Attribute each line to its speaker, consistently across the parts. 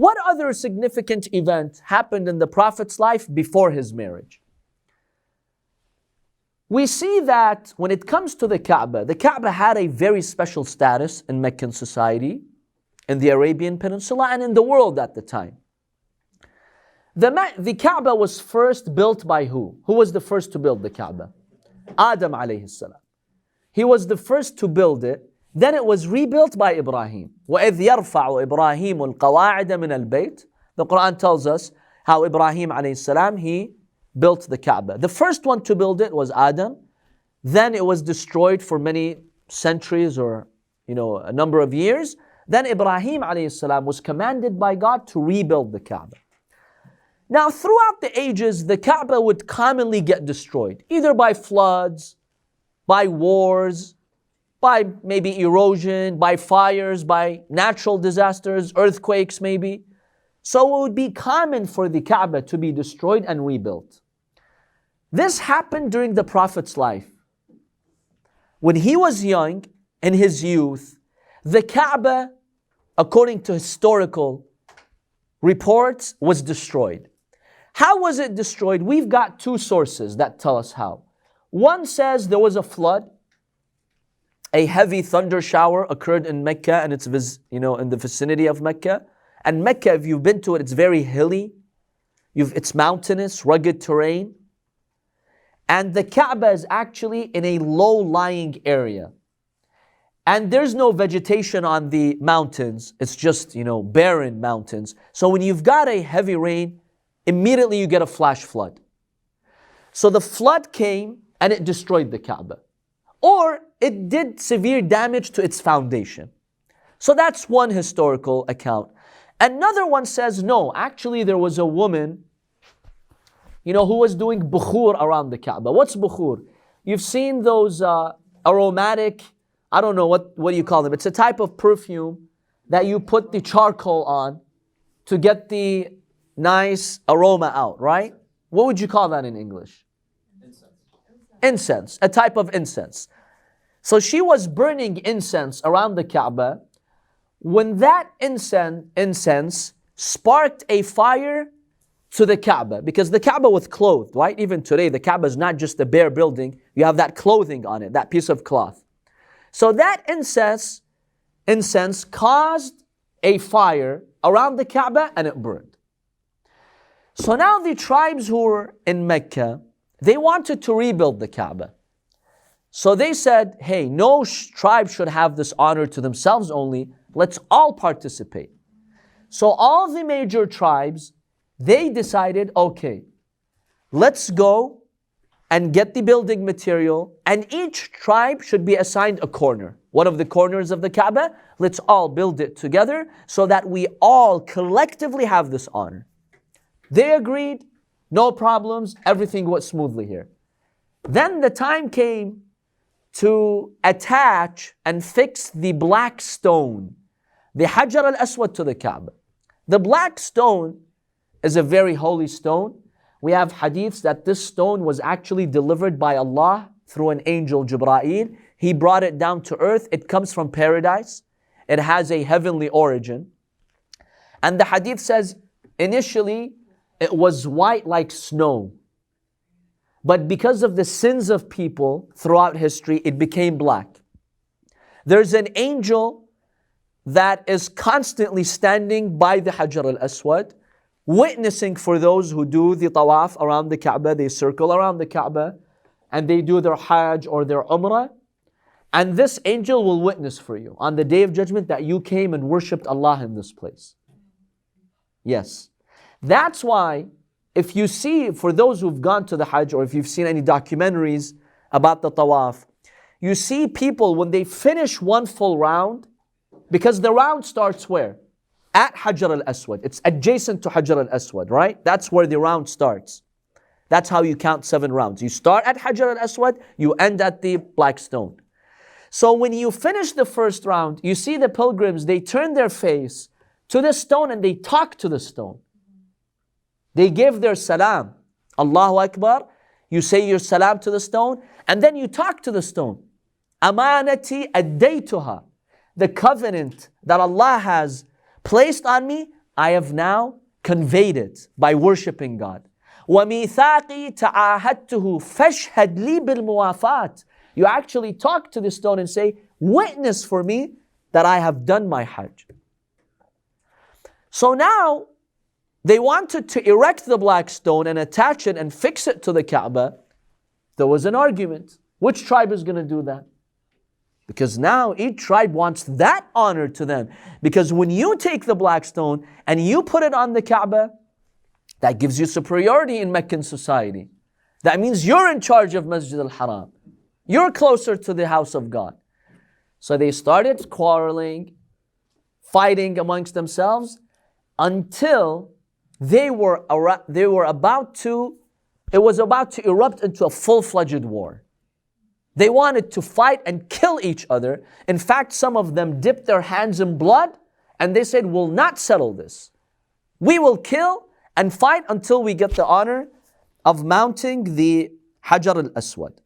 Speaker 1: What other significant event happened in the Prophet's life before his marriage? We see that when it comes to the Kaaba had a very special status in Meccan society, in the Arabian Peninsula, and in the world at the time. The Kaaba was first built by who? Who was the first to build the Kaaba? Adam alayhi salam. He was the first to build it. Then it was rebuilt by Ibrahim. وَإِذْ يَرْفَعُ إِبْرَاهِيمُ الْقَوَاعِدَ مِنَ الْبَيْتِ. The Quran tells us how Ibrahim alayhi salam, he built the Kaaba. The first one to build it was Adam. Then it was destroyed for many centuries or a number of years. Then Ibrahim alayhi salam was commanded by God to rebuild the Kaaba. Now throughout the ages, the Kaaba would commonly get destroyed, either by floods, by wars, by maybe erosion, by fires, by natural disasters, earthquakes maybe. So it would be common for the Kaaba to be destroyed and rebuilt. This happened during the Prophet's life. When he was young, in his youth, the Kaaba, according to historical reports, was destroyed. How was it destroyed? We've got two sources that tell us how. One says there was a flood. A heavy thunder shower occurred in Mecca and in the vicinity of Mecca. And Mecca, if you've been to it, it's very hilly. It's mountainous, rugged terrain. And the Kaaba is actually in a low-lying area. And there's no vegetation on the mountains. It's just, barren mountains. So when you've got a heavy rain, immediately you get a flash flood. So the flood came and it destroyed the Kaaba. Or it did severe damage to its foundation. So that's one historical account. Another one says, no, actually there was a woman who was doing bukhur around the Kaaba. What's bukhur? You've seen those aromatic, I don't know, what do you call them? It's a type of perfume that you put the charcoal on to get the nice aroma out, right? What would you call that in English? Incense, a type of incense. So she was burning incense around the Kaaba. When that incense sparked a fire to the Kaaba, because the Kaaba was clothed, right? Even today, the Kaaba is not just a bare building. You have that clothing on it, that piece of cloth. So that incense caused a fire around the Kaaba and it burned. So now the tribes who were in Mecca, they wanted to rebuild the Kaaba. So they said, hey, no tribe should have this honor to themselves only. Let's all participate. So all the major tribes, they decided, okay, let's go and get the building material, and each tribe should be assigned a corner. One of the corners of the Kaaba, let's all build it together so that we all collectively have this honor. They agreed, no problems, everything went smoothly here. Then the time came to attach and fix the black stone, the Hajr al-Aswad, to the Kaaba. The black stone is a very holy stone. We have hadiths that this stone was actually delivered by Allah through an angel, Jibreel. He brought it down to earth. It comes from paradise. It has a heavenly origin. And the hadith says, initially, it was white like snow. But because of the sins of people throughout history, it became black. There's an angel that is constantly standing by the Hajr al-Aswad, witnessing for those who do the tawaf around the Kaaba. They circle around the Kaaba and they do their Hajj or their Umrah. And this angel will witness for you on the Day of Judgment that you came and worshipped Allah in this place. Yes. That's why if you see, for those who've gone to the Hajj, or if you've seen any documentaries about the tawaf, you see people when they finish one full round, because the round starts where? At Hajr al-Aswad. It's adjacent to Hajr al-Aswad, right? That's where the round starts. That's how you count 7 rounds. You start at Hajr al-Aswad, you end at the black stone. So when you finish the first round, you see the pilgrims, they turn their face to the stone and they talk to the stone. They give their salam. Allahu Akbar. You say your salam to the stone and then you talk to the stone. Amanati addaytuha. The covenant that Allah has placed on me, I have now conveyed it by worshiping God. وَمِيثَاقِي تَعَاهَدْتُهُ فَاشْهَدْ لِي بِالْمُوَافَاتِ. You actually talk to the stone and say, witness for me that I have done my Hajj. So now, they wanted to erect the black stone and attach it and fix it to the Kaaba. There was an argument. Which tribe is going to do that? Because now each tribe wants that honor to them. Because when you take the black stone and you put it on the Kaaba, that gives you superiority in Meccan society. That means you're in charge of Masjid al-Haram. You're closer to the house of God. So they started quarreling, fighting amongst themselves, until it was about to erupt into a full-fledged war. They wanted to fight and kill each other. In fact, some of them dipped their hands in blood and they said, we'll not settle this. We will kill and fight until we get the honor of mounting the Hajr al-Aswad.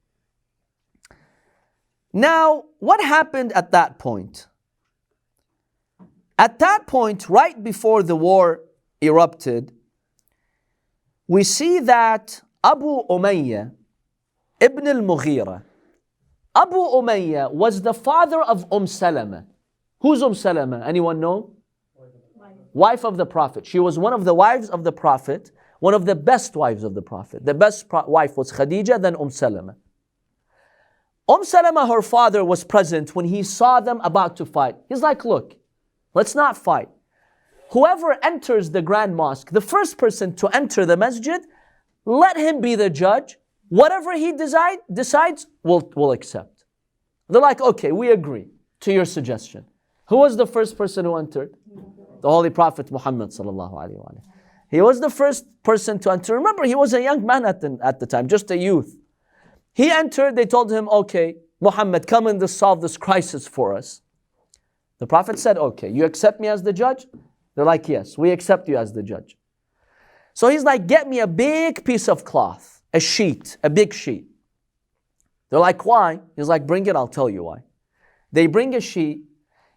Speaker 1: Now, what happened at that point? At that point, right before the war erupted, we see that Abu Umayyah ibn al-Mughira, Abu Umayyah was the father of Salama. Who's Salama? Anyone know? Wife of the Prophet. She was one of the wives of the Prophet, one of the best wives of the Prophet. The best wife was Khadija, then Salama. Salama, her father, was present when he saw them about to fight. He's like, look, let's not fight. Whoever enters the Grand Mosque, the first person to enter the masjid, let him be the judge. Whatever he decides, we'll accept. They're like, okay, we agree to your suggestion. Who was the first person who entered? The Holy Prophet Muhammad sallallahu alaihi wasallam. He was the first person to enter. Remember, he was a young man at the time, just a youth. He entered, they told him, okay, Muhammad, come and solve this crisis for us. The Prophet said, okay, you accept me as the judge? They're like, yes, we accept you as the judge. So he's like, get me a big piece of cloth, a sheet, a big sheet. They're like, why? He's like, bring it, I'll tell you why. They bring a sheet.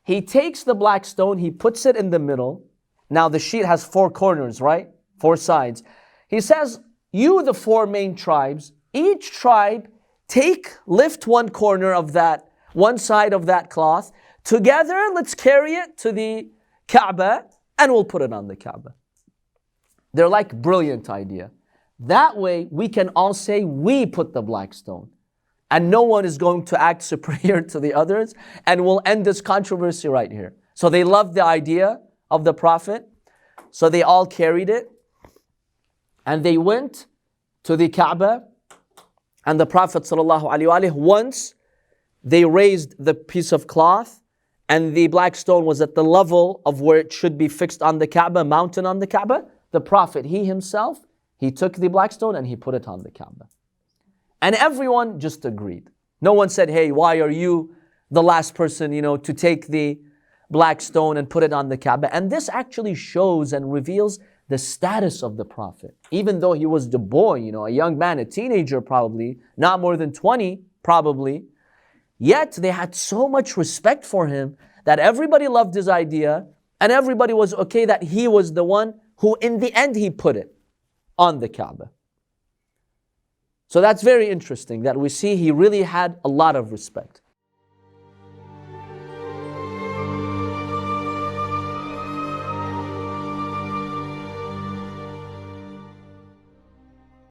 Speaker 1: He takes the black stone, he puts it in the middle. Now the sheet has 4 corners, right? 4 sides. He says, you, the 4 main tribes, each tribe lift one corner of that, one side of that cloth. Together, let's carry it to the Kaaba and we'll put it on the Kaaba. They're like, brilliant idea. That way, we can all say we put the black stone. And no one is going to act superior to the others. And we'll end this controversy right here. So they loved the idea of the Prophet. So they all carried it. And they went to the Kaaba. And the Prophet ﷺ, once they raised the piece of cloth and the black stone was at the level of where it should be fixed on the Kaaba, mounted on the Kaaba, the Prophet, he himself, he took the black stone and he put it on the Kaaba. And everyone just agreed. No one said, hey, why are you the last person, to take the black stone and put it on the Kaaba? And this actually shows and reveals the status of the Prophet. Even though he was the boy, a young man, a teenager probably, not more than 20 probably, yet they had so much respect for him that everybody loved his idea and everybody was okay that he was the one who in the end he put it on the Kaaba. So that's very interesting that we see he really had a lot of respect.